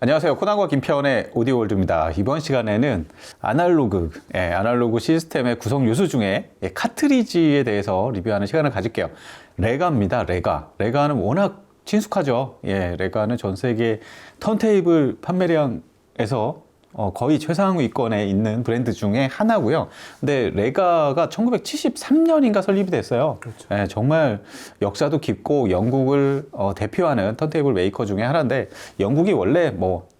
안녕하세요. 코난과 김평의 오디오월드입니다. 이번 시간에는 아날로그 시스템의 구성 요소 중에 카트리지에 대해서 리뷰하는 시간을 가질게요. 레가입니다. 레가는 워낙 친숙하죠. 레가는 전 세계 턴테이블 판매량에서 거의 최상위권에 있는 브랜드 중에 하나고요. 근데 레가가 1973년인가 설립이 됐어요. 그렇죠. 정말 역사도 깊고 영국을 대표하는 턴테이블 메이커 중에 하나인데, 영국이 원래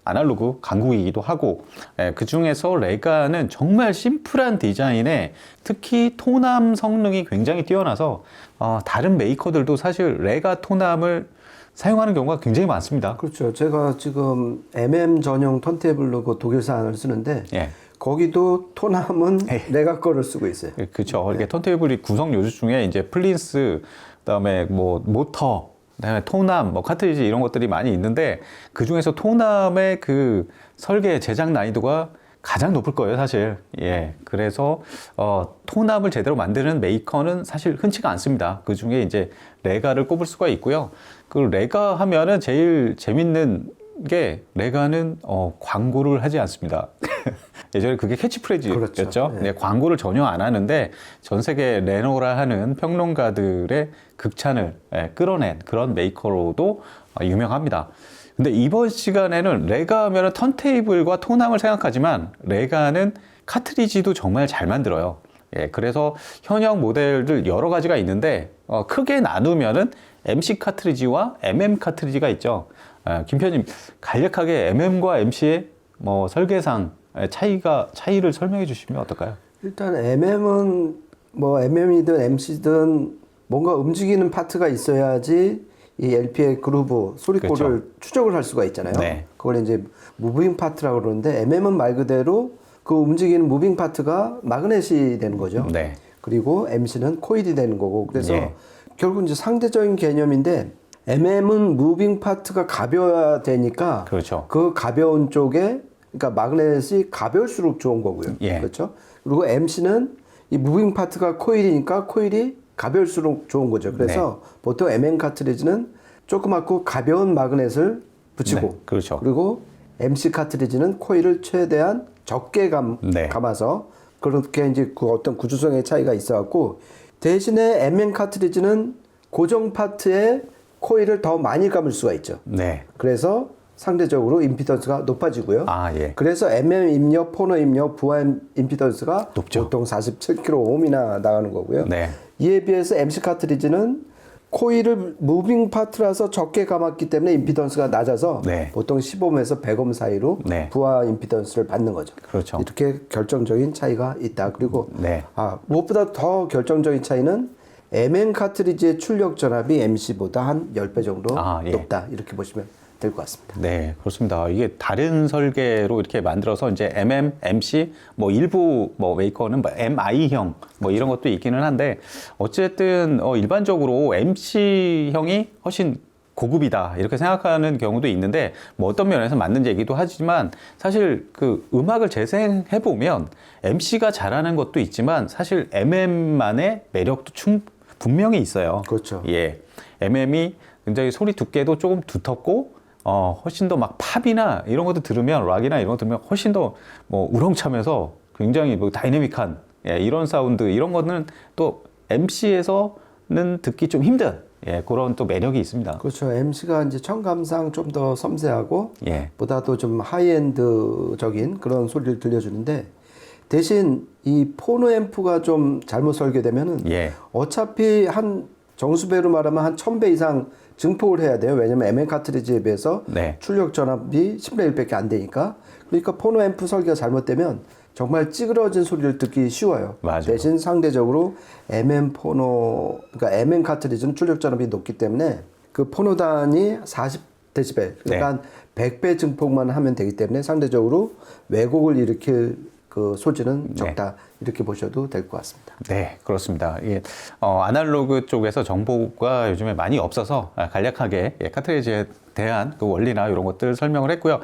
아날로그 강국이기도 하고, 그 중에서 레가는 정말 심플한 디자인에 특히 토남 성능이 굉장히 뛰어나서 다른 메이커들도 사실 레가 토남을 사용하는 경우가 굉장히 많습니다. 그렇죠. 제가 지금 MM 전용 턴테이블로 그 독일산을 쓰는데 거기도 토남은 내가 거를 쓰고 있어요. 그렇죠. 이게 턴테이블이 구성 요소 중에 이제 플린스, 그다음에 모터, 그다음에 토남, 카트리지 이런 것들이 많이 있는데, 그 중에서 토남의 그 설계 제작 난이도가 가장 높을 거예요, 사실. 그래서 토납을 제대로 만드는 메이커는 사실 흔치가 않습니다. 그 중에 이제 레가를 꼽을 수가 있고요. 그 레가 하면은 제일 재밌는 게, 레가는 광고를 하지 않습니다. 예전에 그게 캐치프레이즈였죠. 그렇죠. 광고를 전혀 안 하는데 전 세계 레노라 하는 평론가들의 극찬을 끌어낸 그런 메이커로도 유명합니다. 근데 이번 시간에는 레가 하면 턴테이블과 토남을 생각하지만, 레가는 카트리지도 정말 잘 만들어요. 그래서 현역 모델들 여러 가지가 있는데, 크게 나누면은 MC 카트리지와 MM 카트리지가 있죠. 김편님, 간략하게 MM과 MC의 설계상 차이를 설명해 주시면 어떨까요? 일단 MM은 MM이든 MC든 뭔가 움직이는 파트가 있어야지 이 LP의 그루브, 소리꼴을 그렇죠. 추적을 할 수가 있잖아요. 네. 그걸 이제 무빙 파트라고 그러는데, MM은 말 그대로 그 움직이는 무빙 파트가 마그넷이 되는 거죠. 네. 그리고 MC는 코일이 되는 거고, 그래서 예. 결국 이제 상대적인 개념인데, MM은 무빙 파트가 가벼워야 되니까, 그렇죠. 그 가벼운 쪽에, 그러니까 마그넷이 가벼울수록 좋은 거고요. 그렇죠? 그리고 MC는 이 무빙 파트가 코일이니까 코일이 가벼울수록 좋은 거죠. 그래서 보통 MM 카트리지는 조그맣고 가벼운 마그넷을 붙이고, 그렇죠. 그리고 MC 카트리지는 코일을 최대한 적게 감아서, 그렇게 이제 그 어떤 구조성의 차이가 있어갖고, 대신에 MM 카트리지는 고정 파트에 코일을 더 많이 감을 수가 있죠. 그래서 상대적으로 임피던스가 높아지고요. 그래서 MM 입력, 포너 입력, 부하 임피던스가 높죠. 보통 47kΩ이나 나가는 거고요. 이에 비해서 MC 카트리지는 코일을 무빙 파트라서 적게 감았기 때문에 임피던스가 낮아서 보통 15ohm에서 100ohm 사이로 부하 임피던스를 받는 거죠. 그렇죠. 이렇게 결정적인 차이가 있다. 그리고 무엇보다 더 결정적인 차이는 MM 카트리지의 출력 전압이 MC보다 한 10배 정도 높다. 이렇게 보시면 될 것 같습니다. 네, 그렇습니다. 이게 다른 설계로 이렇게 만들어서 이제 MM, MC, 일부 메이커는 MI형 이런 것도 있기는 한데, 어쨌든 일반적으로 MC형이 훨씬 고급이다 이렇게 생각하는 경우도 있는데, 어떤 면에서 맞는 얘기도 하지만, 사실 그 음악을 재생해 보면 MC가 잘하는 것도 있지만 사실 MM만의 매력도 분명히 있어요. 그렇죠. MM이 굉장히 소리 두께도 조금 두텁고, 훨씬 더 팝이나 이런 것도 들으면, 락이나 이런 거 들으면 훨씬 더 우렁차면서 굉장히 다이내믹한 이런 사운드, 이런 거는 또 MC에서는 듣기 좀 힘든 그런 또 매력이 있습니다. 그렇죠. MC가 이제 청감상 좀 더 섬세하고 보다도 좀 하이엔드적인 그런 소리를 들려주는데, 대신 이 포노 앰프가 좀 잘못 설계되면은 어차피 한 정수배로 말하면 한 1000배 이상 증폭을 해야 돼요. 왜냐면 MM 카트리지에 비해서 출력 전압이 10분의 1밖에 안 되니까. 그러니까 포노 앰프 설계가 잘못되면 정말 찌그러진 소리를 듣기 쉬워요. 대신 상대적으로 그러니까 MM 카트리지는 출력 전압이 높기 때문에 그 포노단이 40dB, 그러니까 한 100배 증폭만 하면 되기 때문에 상대적으로 왜곡을 일으킬 그 소지는 적다. 이렇게 보셔도 될 것 같습니다. 네, 그렇습니다. 이게 아날로그 쪽에서 정보가 요즘에 많이 없어서 간략하게 카트리지에 대한 그 원리나 이런 것들을 설명을 했고요.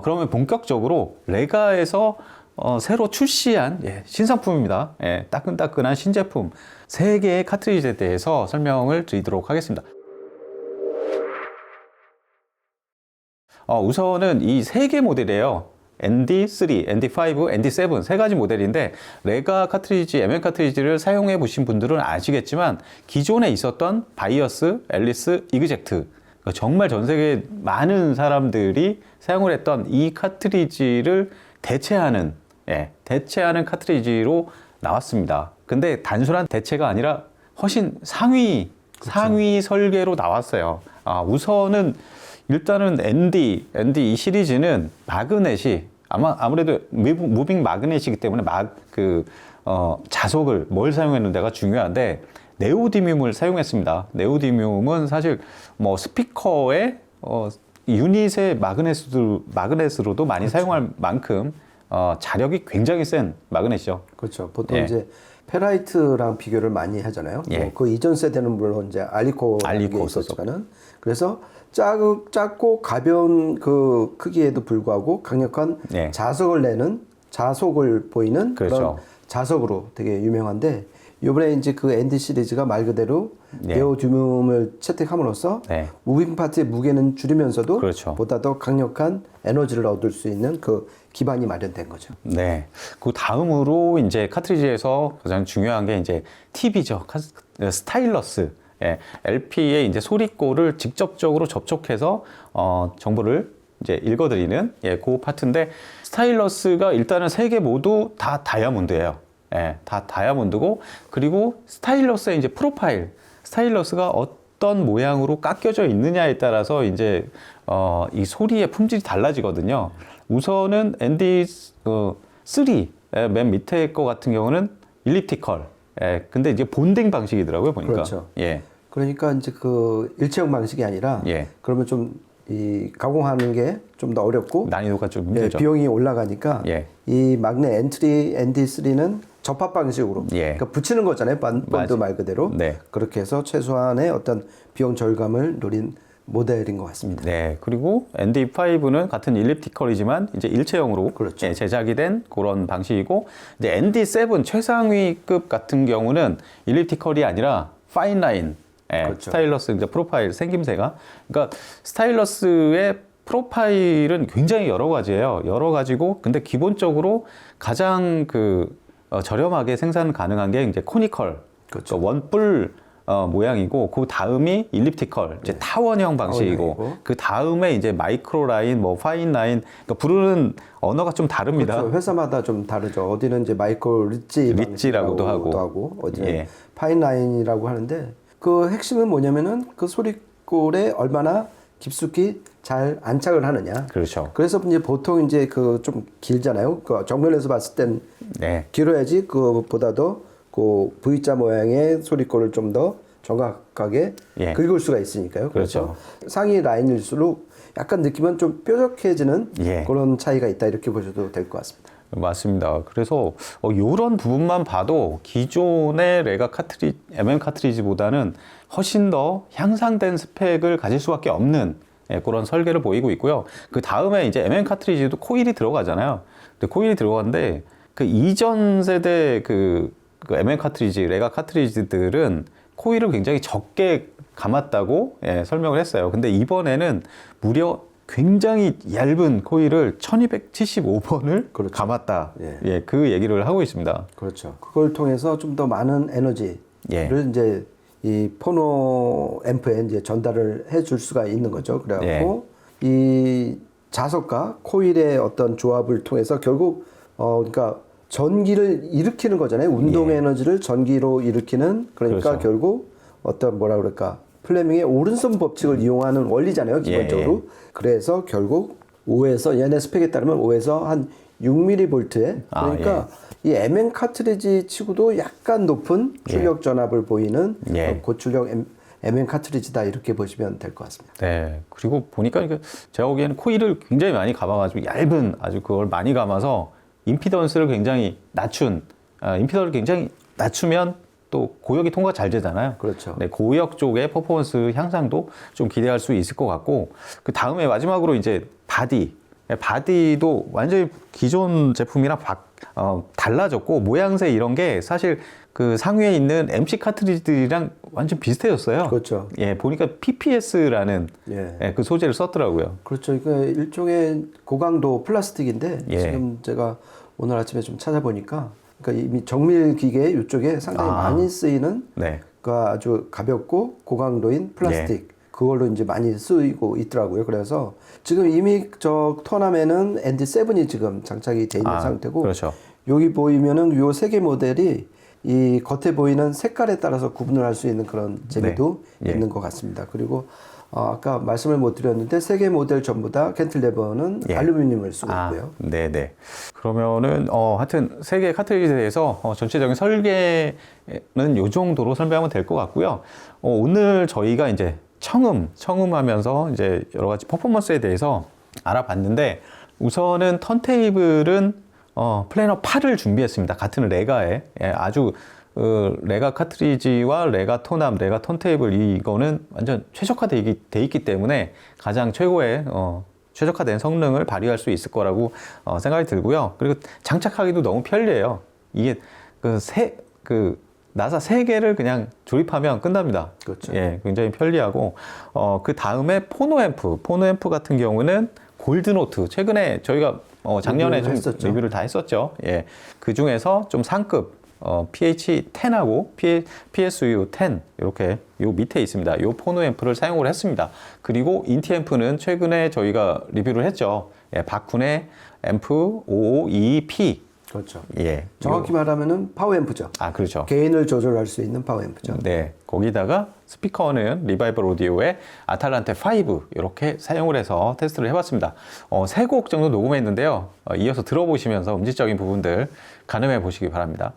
그러면 본격적으로 레가에서 새로 출시한 신상품입니다. 따끈따끈한 신제품 3개의 카트리지에 대해서 설명을 드리도록 하겠습니다. 우선은 이 세 개 모델이에요. ND3, ND5, ND7 세 가지 모델인데 레가 카트리지, MM 카트리지를 사용해 보신 분들은 아시겠지만 기존에 있었던 바이어스, 앨리스, 이그젝트 정말 전 세계 많은 사람들이 사용을 했던 이 카트리지를 대체하는 카트리지로 나왔습니다. 근데 단순한 대체가 아니라 훨씬 상위 설계로 나왔어요. 우선은 일단은 ND 이 시리즈는 마그넷이 아무래도 무빙 마그넷이기 때문에 자석을 뭘 사용했는데가 중요한데 네오디뮴을 사용했습니다. 네오디뮴은 사실 뭐 스피커의 유닛의 마그넷으로도 많이 사용할 만큼 자력이 굉장히 센 마그넷이죠. 그렇죠. 보통 이제 페라이트랑 비교를 많이 하잖아요. 그 이전 세대는 물론 이제 알리코라는 게 있었지만은 그래서 작고 가벼운 그 크기에도 불구하고 강력한 자석을 보이는 그렇죠. 그런 자석으로 되게 유명한데 이번에 이제 그 ND 시리즈가 말 그대로 네오디뮴을 채택함으로써 무빙 파트의 무게는 줄이면서도 그렇죠. 보다 더 강력한 에너지를 얻을 수 있는 그 기반이 마련된 거죠. 네. 그 다음으로 이제 카트리지에서 가장 중요한 게 이제 TV죠. 스타일러스. LP의 이제 소리꼴을 직접적으로 접촉해서 정보를 이제 읽어드리는 그 파트인데 스타일러스가 일단은 세 개 모두 다 다이아몬드예요. 다 다이아몬드고 그리고 스타일러스의 이제 프로파일, 스타일러스가 어떤 모양으로 깎여져 있느냐에 따라서 이제 이 소리의 품질이 달라지거든요. 우선은 ND3 맨 밑에 거 같은 경우는 일리프티컬. 근데 이제 본딩 방식이더라고요, 보니까. 그렇죠. 그러니까 이제 그 일체형 방식이 아니라 그러면 좀 이 가공하는 게 좀 더 어렵고 난이도가 좀 힘들죠. 비용이 올라가니까 이 마그넷 엔트리 ND3는 접합 방식으로 그러니까 붙이는 거잖아요. 본드 말 그대로. 그렇게 해서 최소한의 어떤 비용 절감을 노린 모델인 것 같습니다. 네. 그리고 ND5는 같은 일리프티컬이지만 이제 일체형으로 제작이 된 그런 방식이고 이제 ND7 최상위급 같은 경우는 일리프티컬이 아니라 파인 라인 스타일러스 이제 프로파일 생김새가 그러니까 스타일러스의 프로파일은 굉장히 여러 가지예요. 여러 가지고 근데 기본적으로 가장 저렴하게 생산 가능한 게 이제 코니컬 그러니까 원뿔 모양이고 그 다음이 일리프티컬 이제 타원형 방식이고 그 다음에 이제 마이크로 라인 뭐 파인 라인 그러니까 부르는 언어가 좀 다릅니다. 그렇죠. 회사마다 좀 다르죠. 어디는 이제 마이크로 리치라고도 하고 어디는 파인 라인이라고 하는데 그 핵심은 뭐냐면은 그 소리꼴에 얼마나 깊숙이 잘 안착을 하느냐. 그렇죠. 그래서 이제 보통 이제 그 좀 길잖아요. 그 정면에서 봤을 땐 길어야지 그보다도 그 V자 모양의 소리꼴을 좀 더 정확하게 긁을 수가 있으니까요. 그래서 상위 라인일수록 약간 느낌은 좀 뾰족해지는 그런 차이가 있다 이렇게 보셔도 될 것 같습니다. 맞습니다. 그래서 이런 부분만 봐도 기존의 레가 MM 카트리지보다는 훨씬 더 향상된 스펙을 가질 수밖에 없는 그런 설계를 보이고 있고요. 그 다음에 이제 MM 카트리지도 코일이 들어가잖아요. 근데 코일이 들어가는데 그 이전 세대 그 MM 카트리지, 레가 카트리지들은 코일을 굉장히 적게 감았다고 설명을 했어요. 근데 이번에는 무려 굉장히 얇은 코일을 1275번을 감았다. 그 얘기를 하고 있습니다. 그렇죠. 그걸 통해서 좀 더 많은 에너지를 이제 이 포노 앰프에 이제 전달을 해줄 수가 있는 거죠. 그래갖고 이 자석과 코일의 어떤 조합을 통해서 결국 그러니까 전기를 일으키는 거잖아요. 운동 에너지를 전기로 일으키는 그러니까 결국 어떤 뭐라 그럴까 플레밍의 오른손 법칙을 이용하는 원리잖아요. 기본적으로. 그래서 결국 5에서 얘네 스펙에 따르면 5에서 한 6mV에 그러니까 이 MM 카트리지 치고도 약간 높은 출력 전압을 보이는 고출력 MM 카트리지다 이렇게 보시면 될 것 같습니다. 네. 그리고 보니까 제가 보기에는 코일을 굉장히 많이 감아가지고 얇은 아주 그걸 많이 감아서 임피던스를 굉장히 임피던스를 굉장히 낮추면 또 고역이 통과가 잘 되잖아요. 그렇죠. 네, 고역 쪽의 퍼포먼스 향상도 좀 기대할 수 있을 것 같고 그 다음에 마지막으로 이제 바디 바디도 완전히 기존 제품이랑 달라졌고 모양새 이런 게 사실 그 상위에 있는 MC 카트리지들이랑 완전 비슷해졌어요. 그렇죠. 예, 보니까 PPS라는 예. 그 소재를 썼더라고요. 그렇죠. 그러니까 일종의 고강도 플라스틱인데 예. 지금 제가 오늘 아침에 좀 찾아보니까 그러니까 이미 정밀 기계 이쪽에 상당히 많이 쓰이는 네. 그러니까 아주 가볍고 고강도인 플라스틱 그걸로 이제 많이 쓰이고 있더라고요. 그래서 지금 이미 저 토남에는 ND7이 지금 장착이 돼 있는 상태고 그렇죠. 여기 보이면은 요 세 개 모델이 이 겉에 보이는 색깔에 따라서 구분을 할 수 있는 그런 재미도 있는 것 같습니다. 그리고 아까 말씀을 못 드렸는데 세 개 모델 전부 다 캔틸레버는 알루미늄을 쓰고 있고요. 네네. 그러면은 하여튼 세 개 카트리지에 대해서 전체적인 설계는 요 정도로 설명하면 될 것 같고요. 오늘 저희가 이제 청음하면서 이제 여러 가지 퍼포먼스에 대해서 알아봤는데 우선은 턴테이블은 플래너 8을 준비했습니다. 같은 레가에 아주 레가 카트리지와 레가 토남, 레가 턴테이블 이거는 완전 최적화돼 있기 때문에 가장 최고의 최적화된 성능을 발휘할 수 있을 거라고 생각이 들고요. 그리고 장착하기도 너무 편리해요. 이게 나사 3개를 그냥 조립하면 끝납니다. 그렇죠. 예, 굉장히 편리하고 그 다음에 포노 앰프 같은 경우는 골드노트 최근에 저희가 작년에 좀 리뷰를 다 했었죠. 예, 그 중에서 좀 상급 PH10하고 PSU10 이렇게 요 밑에 있습니다. 요 포노 앰프를 사용을 했습니다. 그리고 인티 앰프는 최근에 저희가 리뷰를 했죠. 예, 바쿤의 앰프 552P. 그렇죠. 예. 정확히 말하면은 파워 앰프죠. 그렇죠. 게인을 조절할 수 있는 파워 앰프죠. 네. 거기다가 스피커는 리바이벌 오디오의 아탈란테 5 이렇게 사용을 해서 테스트를 해봤습니다. 3곡 정도 녹음했는데요. 이어서 들어보시면서 음질적인 부분들 가늠해 보시기 바랍니다.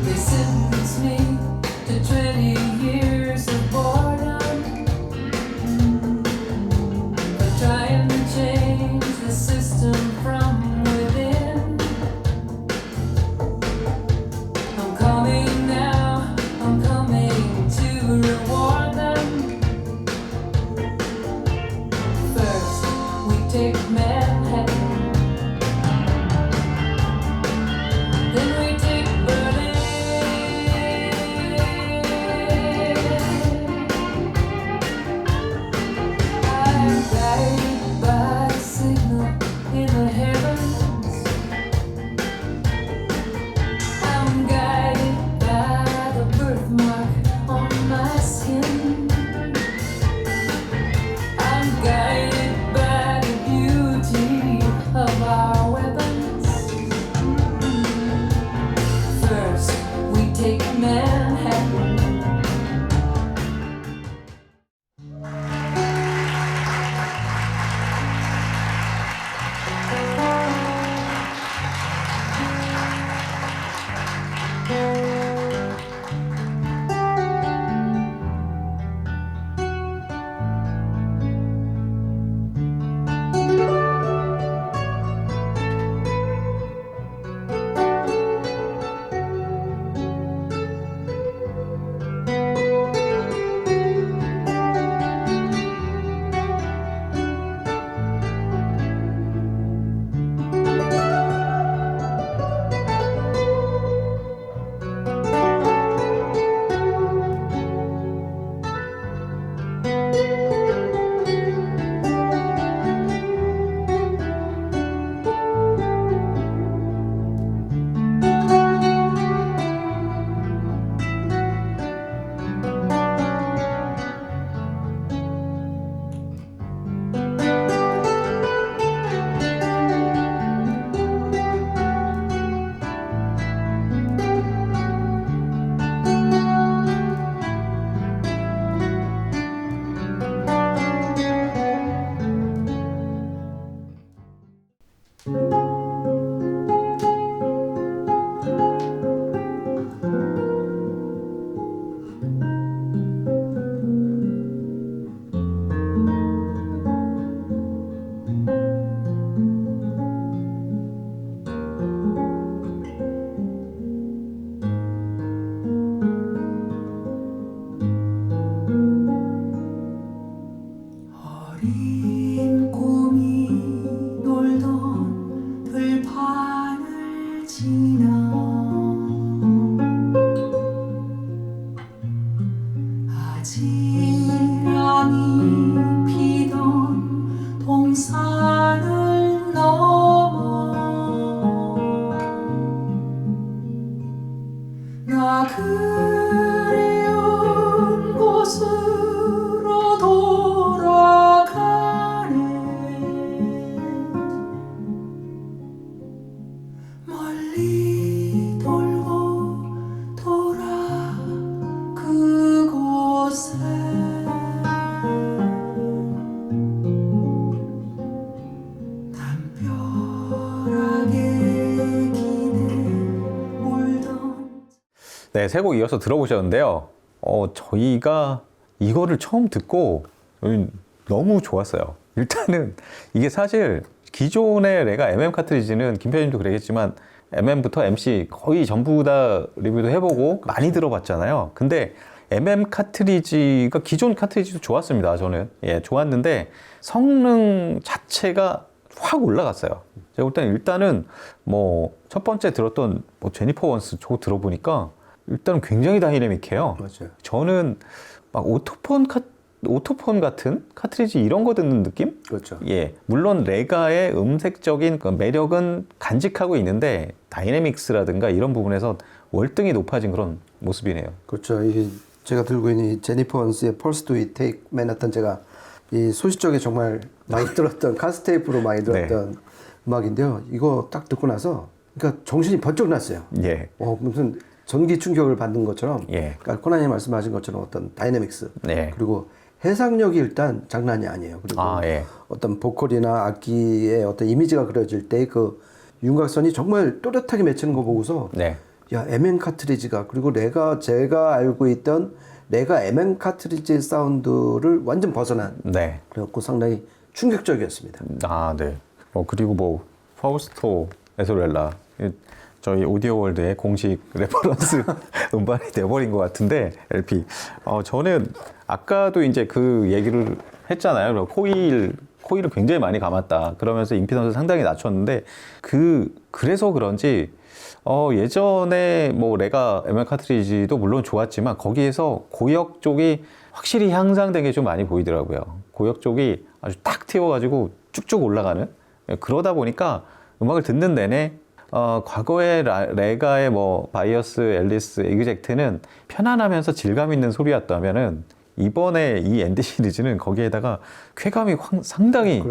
They sentenced me to 20 years of boredom for trying to change the system from within. 지나 아지랑이 피던 동산을 넘어 나 그리운 곳으로 돌아가네 멀리 돌고 돌아 그곳에 담벼락에 기대 울던 네, 세 곡 이어서 들어보셨는데요. 저희가 이거를 처음 듣고 너무 좋았어요. 일단은 이게 사실 기존의 레가 MM 카트리지는 김편님도 그러겠지만 MM부터 MC 거의 전부 다 리뷰도 해보고 많이 들어봤잖아요. 근데 MM 카트리지가 기존 카트리지도 좋았습니다. 저는 좋았는데 성능 자체가 확 올라갔어요. 제가 볼 때는 일단은 뭐 첫 번째 들었던 뭐 제니퍼 원스 저거 들어보니까 일단 굉장히 다이내믹해요. 맞아요. 저는 막 오토폰 같은 카트리지 이런 거 듣는 느낌? 그렇죠. 물론 레가의 음색적인 그 매력은 간직하고 있는데 다이내믹스라든가 이런 부분에서 월등히 높아진 그런 모습이네요. 그렇죠. 이 제가 들고 있는 이 제니퍼 원스의 펄스 투 이 테이크 맨하탄 제가 이 소시적에 정말 많이 들었던 카스테이프로 많이 들었던 음악인데요. 이거 딱 듣고 나서 그러니까 정신이 번쩍 났어요. 무슨 전기 충격을 받는 것처럼 그러니까 코난이 말씀하신 것처럼 어떤 다이내믹스 그리고 해상력이 일단 장난이 아니에요. 그리고 어떤 보컬이나 악기의 어떤 이미지가 그려질 때 그 윤곽선이 정말 또렷하게 맺히는 거 보고서 야 MM 카트리지가 그리고 제가 알고 있던 레가 MM 카트리지 사운드를 완전 벗어난 그래갖고 상당히 충격적이었습니다. 그리고 뭐 파우스토 에소렐라 저희 오디오 월드의 공식 레퍼런스 음반이 돼버린 것 같은데 LP. 저는 아까도 이제 그 얘기를 했잖아요. 코일을 굉장히 많이 감았다. 그러면서 임피던스 상당히 낮췄는데 그래서 그런지 예전에 뭐 레가 MM 카트리지도 물론 좋았지만 거기에서 고역 쪽이 확실히 향상된 게 좀 많이 보이더라고요. 고역 쪽이 아주 딱 튀어가지고 쭉쭉 올라가는. 그러다 보니까 음악을 듣는 내내 과거의 레가의 뭐 바이어스, 앨리스, 에그젝트는 편안하면서 질감 있는 소리였다면은 이번에 이 엔드 시리즈는 거기에다가 쾌감이 상당히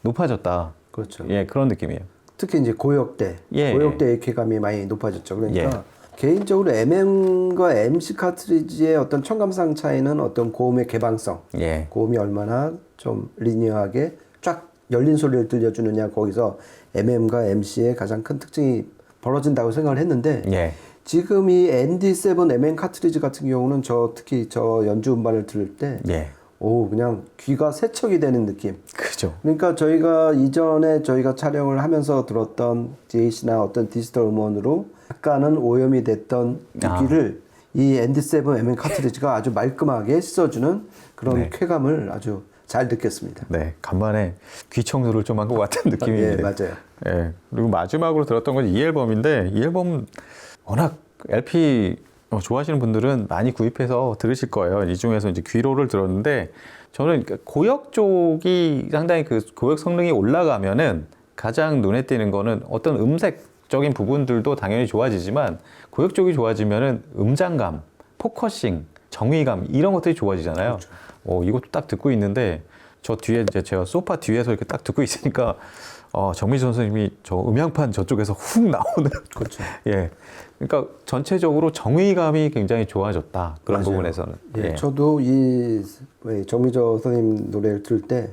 높아졌다. 그렇죠. 그런 느낌이에요. 특히 이제 고역대의 쾌감이 많이 높아졌죠. 그러니까 개인적으로 MM과 MC 카트리지의 어떤 청감상 차이는 어떤 고음의 개방성, 고음이 얼마나 좀 리니어하게 쫙 열린 소리를 들려주느냐, 거기서 MM과 MC의 가장 큰 특징이 벌어진다고 생각을 했는데 지금 이 ND7 MM 카트리지 같은 경우는 특히 저 연주 음반을 들을 때 그냥 귀가 세척이 되는 느낌. 그죠. 그러니까 이전에 저희가 촬영을 하면서 들었던 DAC나 어떤 디지털 음원으로 약간은 오염이 됐던 귀를 이 ND7 MM 카트리지가 아주 말끔하게 씻어주는 그런 쾌감을 아주 잘 느꼈습니다. 간만에 귀 청소를 좀 한 것 같은 느낌입니다. 맞아요. 그리고 마지막으로 들었던 건 이 앨범인데 이 앨범 워낙 LP 좋아하시는 분들은 많이 구입해서 들으실 거예요. 이 중에서 이제 귀로를 들었는데 저는 고역 쪽이 상당히 그 고역 성능이 올라가면은 가장 눈에 띄는 거는 어떤 음색적인 부분들도 당연히 좋아지지만 고역 쪽이 좋아지면은 음장감, 포커싱, 정의감 이런 것들이 좋아지잖아요. 이것도 딱 듣고 있는데 저 뒤에 이제 제가 소파 뒤에서 이렇게 딱 듣고 있으니까 정미준 선생님이 저 음향판 저쪽에서 훅 나오는 그러니까 전체적으로 정의감이 굉장히 좋아졌다. 그런 부분에서는. 저도 이 정미조 선생님 노래를 들을 때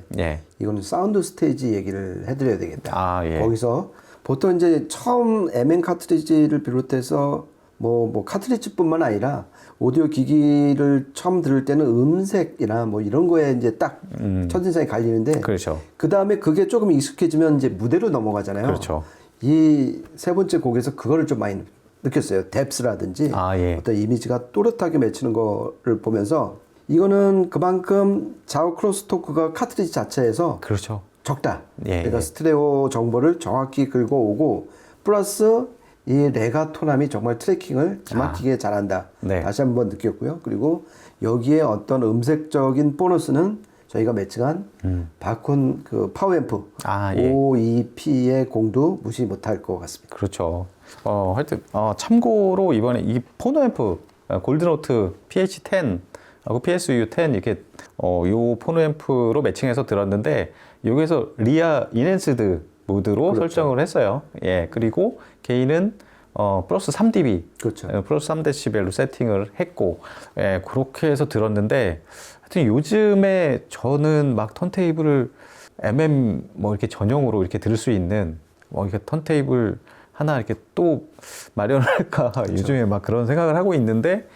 이거는 사운드 스테이지 얘기를 해드려야 되겠다. 거기서 보통 이제 처음 MM 카트리지를 비롯해서 뭐 카트리지뿐만 아니라 오디오 기기를 처음 들을 때는 음색이나 뭐 이런 거에 이제 딱 첫인상이 갈리는데 그 다음에 그게 조금 익숙해지면 이제 무대로 넘어가잖아요. 이 세 번째 곡에서 그거를 좀 많이 느꼈어요. 뎁스라든지 어떤 이미지가 또렷하게 맺히는 거를 보면서 이거는 그만큼 좌우 크로스토크가 카트리지 자체에서 적다. 그러니까 스테레오 정보를 정확히 긁어오고 플러스 이 레가토남이 정말 트래킹을 정확하게 잘한다. 네. 다시 한번 느꼈고요. 그리고 여기에 어떤 음색적인 보너스는 저희가 매칭한 바콘 그 파워앰프 예. OEP의 공도 무시 못할 것 같습니다. 그렇죠. 하여튼 참고로 이번에 이 포노앰프 골드노트 PH10 하고 PSU10 이렇게 요 포노앰프로 매칭해서 들었는데 여기서 리아 인핸스드 모드로 그렇죠. 설정을 했어요. 예, 그리고 게인은 플러스 3dB, 그렇죠. 플러스 3dB로 세팅을 했고, 예, 그렇게 해서 들었는데, 하여튼 요즘에 저는 막 턴테이블을 MM 뭐 이렇게 전용으로 이렇게 들을 수 있는 이렇게 턴테이블 하나 이렇게 또 마련할까 요즘에 막 그런 생각을 하고 있는데,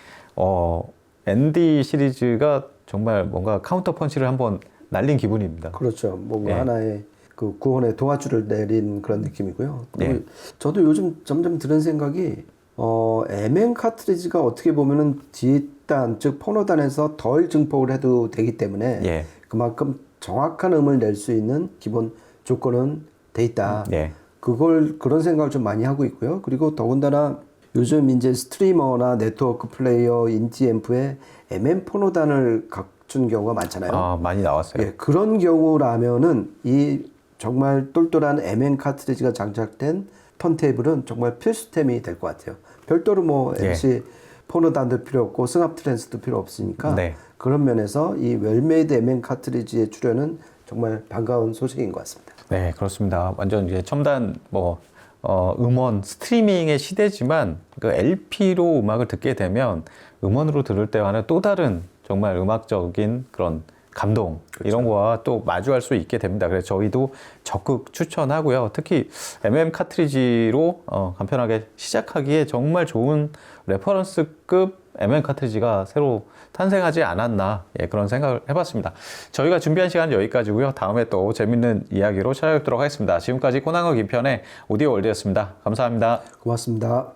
ND 시리즈가 정말 뭔가 카운터 펀치를 한번 날린 기분입니다. 그렇죠. 뭔가 예. 하나의 그 구원의 동아줄을 내린 그런 느낌이고요. 그리고 예. 저도 요즘 점점 드는 생각이 MM 카트리지가 어떻게 보면은 뒷단 즉 포노단에서 덜 증폭을 해도 되기 때문에 예. 그만큼 정확한 음을 낼 수 있는 기본 조건은 돼 있다. 예. 그런 생각을 좀 많이 하고 있고요. 그리고 더군다나 요즘 이제 스트리머나 네트워크 플레이어 인디 앰프에 MM 포노단을 갖춘 경우가 많잖아요. 많이 나왔어요. 예, 그런 경우라면은 이 정말 똘똘한 MM 카트리지가 장착된 턴테이블은 정말 필수템이 될 것 같아요. 별도로 뭐 예. MC 포노단도 필요 없고 승합 트랜스도 필요 없으니까 네. 그런 면에서 이 웰메이드 MM 카트리지의 출현은 정말 반가운 소식인 것 같습니다. 네, 그렇습니다. 완전 이제 첨단 음원 스트리밍의 시대지만 그 LP로 음악을 듣게 되면 음원으로 들을 때와는 또 다른 정말 음악적인 그런 감동 이런 거와 또 마주할 수 있게 됩니다. 그래서 저희도 적극 추천하고요. 특히 MM 카트리지로 간편하게 시작하기에 정말 좋은 레퍼런스급 MM 카트리지가 새로 탄생하지 않았나 그런 생각을 해봤습니다. 저희가 준비한 시간은 여기까지고요. 다음에 또 재밌는 이야기로 찾아뵙도록 하겠습니다. 지금까지 코난거 김편의 오디오 월드였습니다. 감사합니다. 고맙습니다.